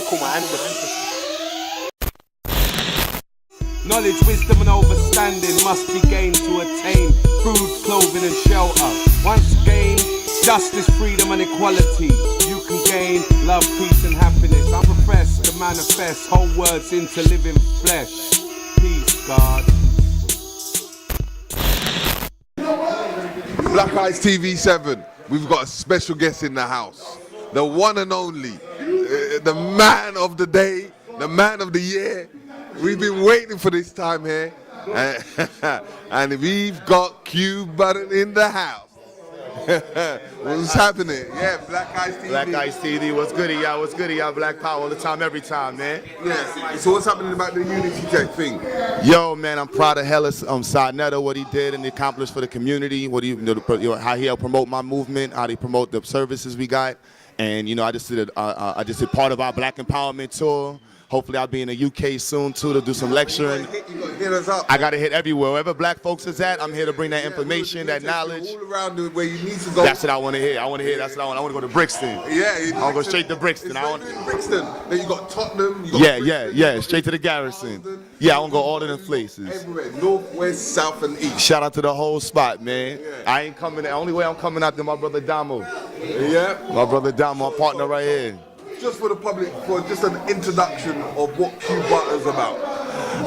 call my ancestors. Knowledge, wisdom and overstanding must be gained to attain food, clothing and shelter. Once gained, justice, freedom and equality. You can gain love, peace and happiness. I profess to manifest whole words into living flesh. Peace, God. Black Eyes TV7, we've got a special guest in the house. The one and only, the man of the day, the man of the year. We've been waiting for this time here. And we've got Q Button in the house. What's happening? Yeah, Black Eyes TV. Black Eyes TV, what's goody, y'all? What's goody, y'all? Black Power all the time, every time, man. Yes. So what's happening about the Unity Tech thing? Yo, man, I'm proud of Hellas Sadnetta, what he did and accomplished for the community, what he, how he helped promote my movement, how he promote the services we got. And I just did part of our Black Empowerment tour. Hopefully I'll be in the UK soon too to do some lecturing. Hit us up. I gotta hit everywhere. Wherever black folks is at, I'm here to bring that information, that knowledge. All around where you need to go. That's what I want to hear. That's what I want. I want to go to Brixton. Yeah. I want to go straight to Brixton. Brixton. Then you got Tottenham. Yeah. Straight to the Garrison. Yeah, I want to go all of them places. Everywhere. North, west, south, and east. Shout out to the whole spot, man. Yeah. I ain't coming. The only way I'm coming out to my brother Damo. Yeah. My brother Damo, my partner right here. Just for the public, for just an introduction of what Q Butter's about.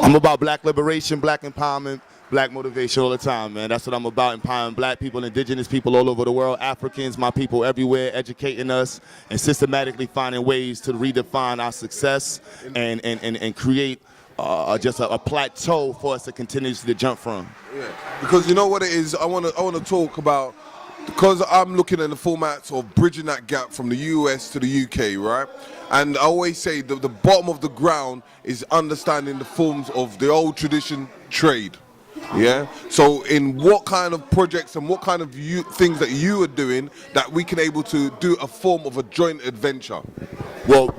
I'm about black liberation, black empowerment, black motivation all the time, man. That's what I'm about, empowering black people, indigenous people all over the world, Africans, my people everywhere, educating us and systematically finding ways to redefine our success and create just a plateau for us to continue to jump from. Yeah, because you know what it is, I want to talk about, because I'm looking at the formats of bridging that gap from the US to the UK, right? And I always say the bottom of the ground is understanding the forms of the old tradition trade. Yeah. So in what kind of projects and what kind of things that you are doing that we can able to do a form of a joint adventure? Well,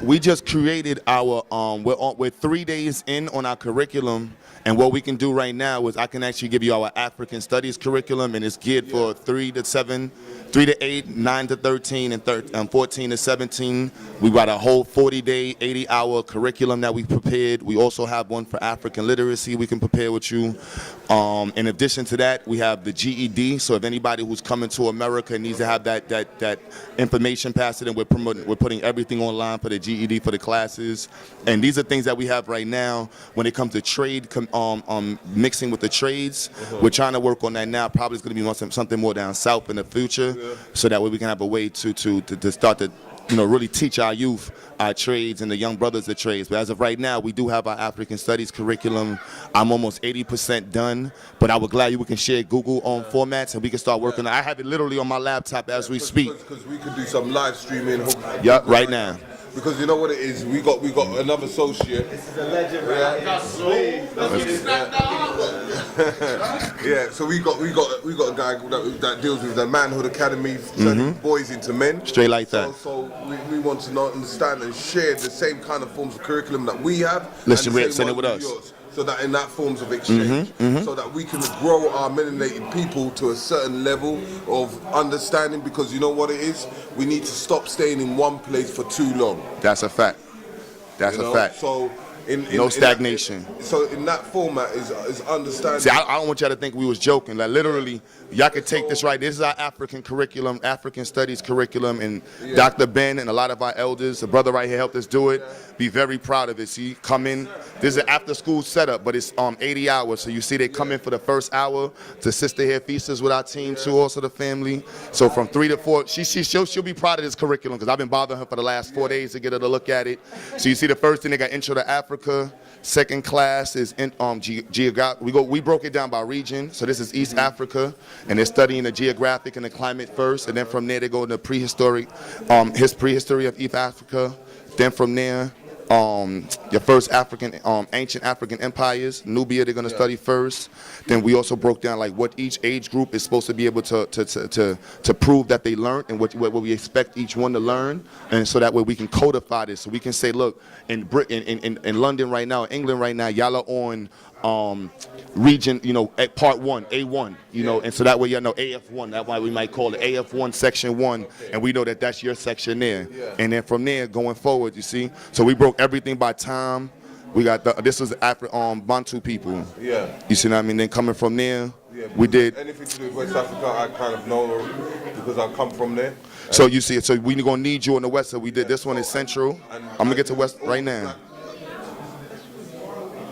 we just created our we're 3 days in on our curriculum. And what we can do right now is I can actually give you our African Studies curriculum, and it's geared for 3 to 7, 3 to 8, 9 to 13, and 14 to 17. We got a whole 40-day, 80-hour curriculum that we prepared. We also have one for African literacy we can prepare with you. In addition to that, we have the GED. So if anybody who's coming to America needs to have that information passed in, we're putting everything online for the GED for the classes. And these are things that we have right now when it comes to trade. Mixing with the trades. We're trying to work on that now. Probably it's going to be something more down south in the future, so that way we can have a way to start to really teach our youth our trades and the young brothers the trades. But as of right now, we do have our African Studies curriculum. I'm almost 80% done, but I would gladly we can share Google formats and we can start working. I have it literally on my laptop as we speak. Because we could do some live streaming. Yep, right now. Because you know what it is, we got another associate. This is a legend, Yeah, so we got a guy that deals with the Manhood Academy, turning boys into men. Straight like that. So we want to understand and share the same kind of forms of curriculum that we have. Listen, send it with us. Yours. So that in that forms of exchange, so that we can grow our melanated people to a certain level of understanding, because you know what it is, we need to stop staying in one place for too long. That's a fact. That's a fact. So no stagnation. So in that format is understanding. See, I don't want y'all to think we was joking. Like literally, y'all can take this right. This is our African curriculum, African Studies curriculum, and Dr. Ben and a lot of our elders, the brother right here helped us do it. Be very proud of it. See, come in. This is an after-school setup, but it's 80 hours. So you see, they come in for the first hour to sister here feasters with our team too, also the family. So from 3 to 4, she'll be proud of this curriculum because I've been bothering her for the last 4 days to get her to look at it. So you see, the first thing they got Intro to Africa. Second class is in geography. We broke it down by region. So this is East Africa, and they're studying the geographic and the climate first, and then from there they go into prehistory of East Africa. Then from there, your first ancient African empires, Nubia, they're going to study first. Then we also broke down like what each age group is supposed to be able to prove that they learned, and what we expect each one to learn, and so that way we can codify this. So we can say, look, in London right now, England right now, y'all are on region, at part 1, A1, and so that way you know AF1. That's why we might call it AF1 section 1, and we know that that's your section there. And then from there going forward, you see. So we broke everything by time. We got this was Bantu people. Yeah. You see what I mean? Then coming from there, we did anything to do with West Africa. I kind of know because I come from there. So you see it. So we're gonna need you on the west. So we did this one in Central. I'm gonna get to West right now.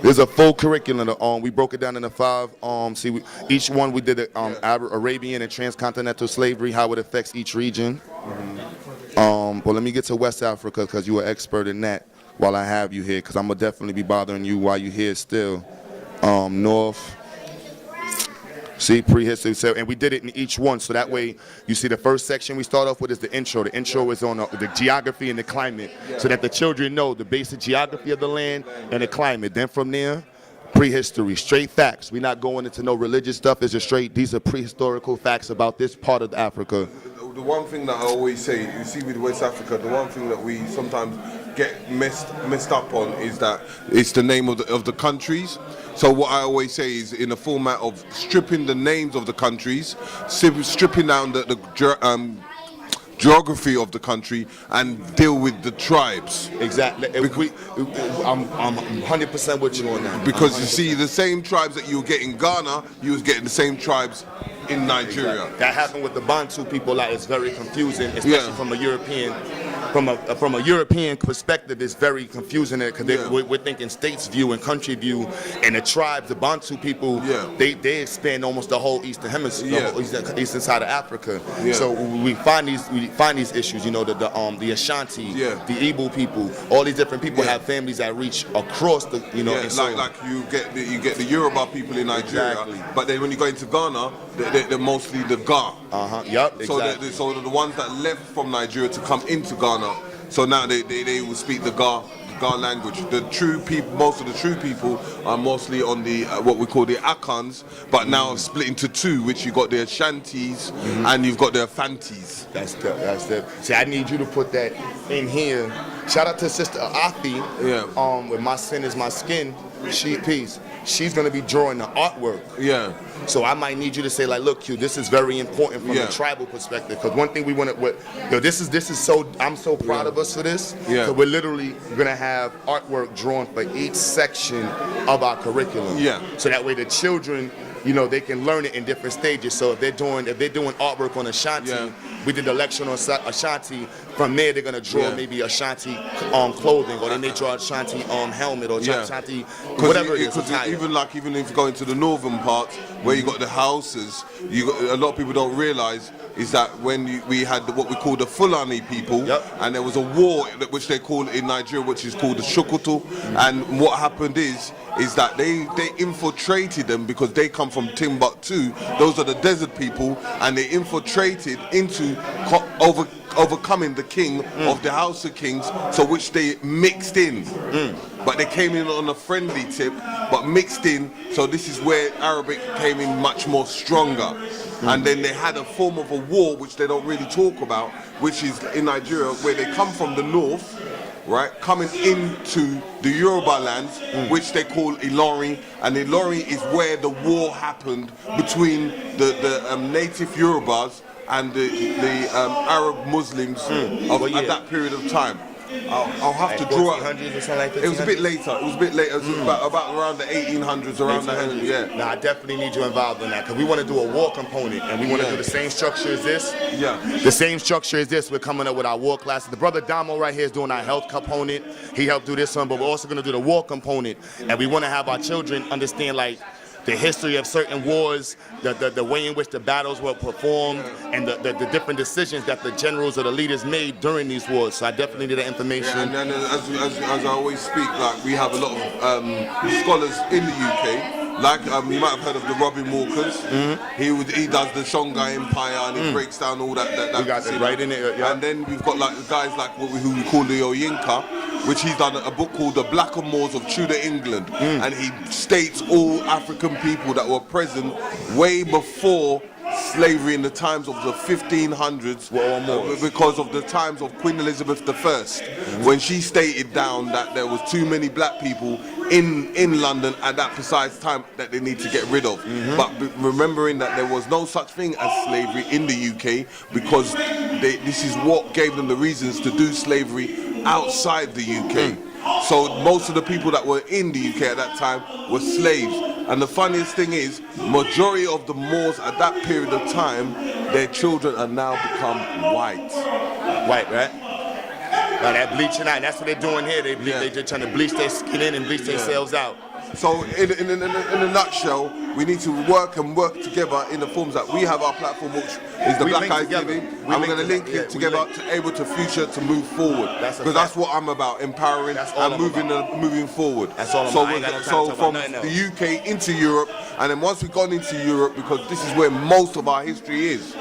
There's a full curriculum. We broke it down into 5. Each one we did Arabian and transcontinental slavery, how it affects each region. But let me get to West Africa because you're an expert in that. While I have you here, because I'm gonna definitely be bothering you while you're here still. North. See, prehistory, and we did it in each one, so that way you see the first section we start off with is the intro. The intro is on the geography and the climate, so that the children know the basic geography of the land and the climate. Then from there, prehistory, straight facts. We're not going into no religious stuff. It's just straight, these are prehistorical facts about this part of Africa. The one thing that I always say, you see with West Africa, the one thing that we sometimes get messed up on is that it's the name of the countries. So what I always say is in a format of stripping the names of the countries, stripping down the geography of the country and deal with the tribes. Exactly. I'm 100% with you on that. Because you see, the same tribes that you get in Ghana, you was getting the same tribes in Nigeria. Exactly. That happened with the Bantu people. Like, it's very confusing, especially from a European. From a European perspective, it's very confusing because we're thinking states view and country view, and the tribes, the Bantu people, they expand almost the whole eastern hemisphere, the whole eastern side of Africa. So we find these issues. The Ashanti, the Igbo people, all these different people have families that reach across the like you get the Yoruba people in Nigeria, but then when you go into Ghana, they're mostly the Ga. Exactly. So the ones that left from Nigeria to come into Ghana, so now they will speak the Ga language. The true people, most of the true people are mostly on the what we call the Akans, but now split into 2, which you got the Ashantis and you've got the Afantis. That's the. See, I need you to put that in here. Shout out to Sister Afi. With My Sin Is My Skin. She's gonna be drawing the artwork. So I might need you to say, like, look, Q, this is very important from a tribal perspective. Because one thing we want to, this is so, I'm so proud of us for this. So we're literally gonna have artwork drawn for each section of our curriculum. So that way the children, they can learn it in different stages. So if they're doing artwork on Ashanti, we did the lecture on Ashanti. From there, they're gonna draw maybe Ashanti clothing, or they may draw Ashanti helmet, or Ashanti whatever it is. Even if you go into the northern parts where you got the houses, a lot of people don't realize is that when we had what we call the Fulani people, and there was a war which they call in Nigeria, which is called the Shokoto, and what happened is that they infiltrated them because they come from Timbuktu. Those are the desert people, and they infiltrated into overcoming the king of the House of Kings, so which they mixed in. But they came in on a friendly tip, but mixed in, so this is where Arabic came in much more stronger. And then they had a form of a war, which they don't really talk about, which is in Nigeria, where they come from the north, right, coming into the Yoruba lands, which they call Ilorin, and Ilorin is where the war happened between the native Yorubas and the Arab Muslims at that period of time. I'll have to draw it. It was a bit later. It was about around the 1800s, around that. Now I definitely need you involved in that because we want to do a war component, and we want to do the same structure as this. The same structure as this. We're coming up with our war classes. The brother Damo right here is doing our health component. He helped do this one, but we're also going to do the war component, and we want to have our children understand the history of certain wars, the way in which the battles were performed, and the different decisions that the generals or the leaders made during these wars. So I definitely need that information. And then as I always speak, we have a lot of scholars in the UK. You might have heard of the Robin Walkers. He does the Songhai Empire, and he breaks down all that. We got that right in it. And then we've got guys like who we call the Oyinka, which he's done a book called The Blackamoors of Tudor England, and he states all African people that were present way before slavery in the times of the 1500s because of the times of Queen Elizabeth I, when she stated down that there was too many black people in London at that precise time that they need to get rid of. But remembering that there was no such thing as slavery in the UK, because this is what gave them the reasons to do slavery outside the UK. So most of the people that were in the UK at that time were slaves. And the funniest thing is, majority of the Moors at that period of time, their children are now become white. White, right? Now that bleaching out, that's what they're doing here. They're just trying to bleach their skin in and bleach themselves out. So in a nutshell, we need to work together in the forms that we have our platform, which is the Black Eyes TV, and we're going to link it together to able to future to move forward. Because that's what I'm about, empowering and moving forward. That's all I'm about. So from the UK into Europe, and then once we've gone into Europe, because this is where most of our history is.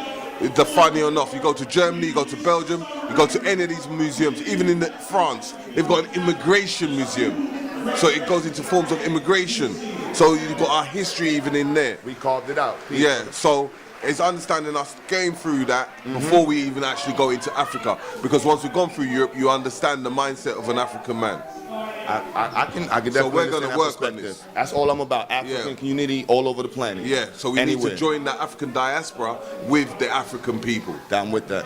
Funny enough, you go to Germany, you go to Belgium, you go to any of these museums, even in France, they've got an immigration museum. So it goes into forms of immigration. So you've got our history even in there. We carved it out. Yeah, so it's understanding us going through that before we even actually go into Africa. Because once we've gone through Europe, you understand the mindset of an African man. I can definitely so we're going to work on this. That's all I'm about. African community all over the planet. Yeah, so we need to join the African diaspora with the African people. I'm with that.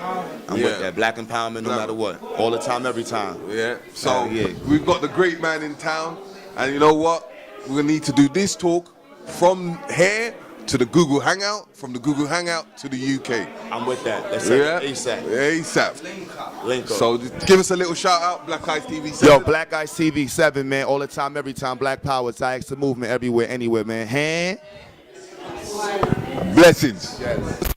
I'm with that. Black empowerment no matter what. All the time, every time. Yeah, so we've got the great man in town. And you know what? We're going to need to do this talk from here to the Google Hangout, from the Google Hangout to the UK. I'm with that. That's it. ASAP. ASAP. Link up. So give us a little shout out, Black Eyes TV 7. Yo, Black Eyes TV 7, man. All the time, every time. Black Power, It's the movement everywhere, anywhere, man. Hand. Blessings. Yes.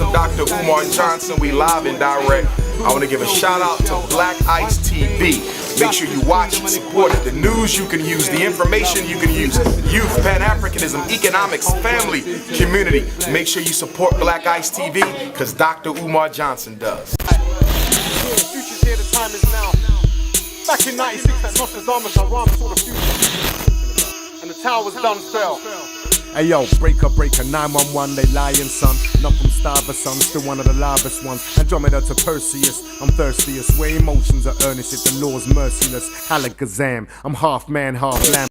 I'm Dr. Umar Johnson. We live and direct. I want to give a shout out to Black Ice TV. Make sure you watch and support it. The news you can use, the information you can use, youth, Pan-Africanism, economics, family, community. Make sure you support Black Ice TV, because Dr. Umar Johnson does. Future's here, the time is now. Back in 96, that Nostradamus, I rhymed for the future. And the tower was done fell. Hey yo, breaker, 911, they lying, son. Not from Stuyvesant, still one of the livest ones. Andromeda to Perseus, I'm thirstiest. Where emotions are earnest, if the law's merciless. Alakazam, I'm half man, half lamb.